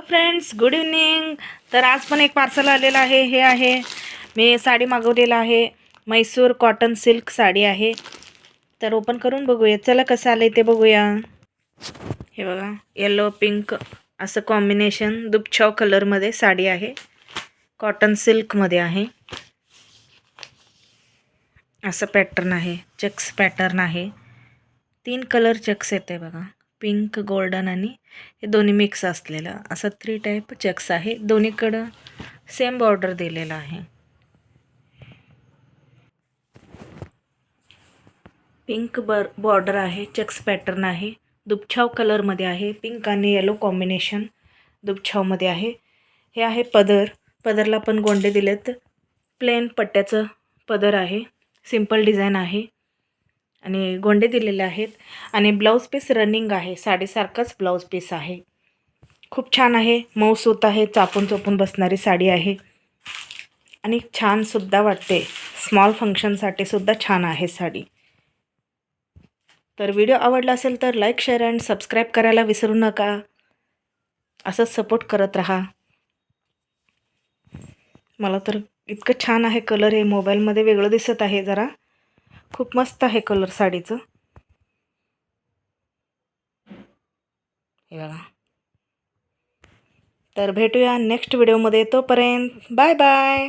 Friends, good evening. तर आज पण एक पार्सल आलेलं आहे. हे आहे, मी साडी मागवलेलं आहे. मैसूर कॉटन सिल्क साडी आहे. तर ओपन करून बघूया. चला कसं आलं ते बघूया. हे बघा, येलो पिंक असं कॉम्बिनेशन दुपछाव कलरमध्ये साडी आहे. कॉटन सिल्कमध्ये आहे. असं पॅटर्न आहे, चेक्स पॅटर्न आहे. 3 कलर चेक्स येते बघा, पिंक, गोल्डन आणि हे दोन्ही मिक्स असलेलं असं 3 टाईप चेक्स आहे. दोन्हीकडं सेम बॉर्डर दिलेला आहे. पिंक बॉर्डर आहे, चेक्स पॅटर्न आहे. दुपछाव कलरमध्ये आहे. पिंक आणि येलो कॉम्बिनेशन दुपछावमध्ये आहे. हे आहे पदर. पदरला पण गोंडे दिलेत. प्लेन पट्ट्याचं पदर आहे. सिंपल डिझाईन आहे आणि गोंडे दिलेले आहेत. आणि ब्लाऊज पीस रनिंग आहे. साडीसारखाच ब्लाऊज पीस आहे. खूप छान आहे. मऊ सूत आहे. चापून चोपून बसणारी साडी आहे आणि छानसुद्धा वाटते. स्मॉल फंक्शनसाठी सुद्धा छान आहे साडी. तर व्हिडिओ आवडला असेल तर लाईक, शेअर अँड सबस्क्राईब करायला विसरू नका. असंच सपोर्ट करत राहा. मला तर इतकं छान आहे कलर. हे मोबाईलमध्ये वेगळं दिसत आहे जरा. खूप मस्त आहे कलर साडीचं. हे बघा. तर भेटूया नेक्स्ट व्हिडिओमध्ये. तोपर्यंत बाय बाय.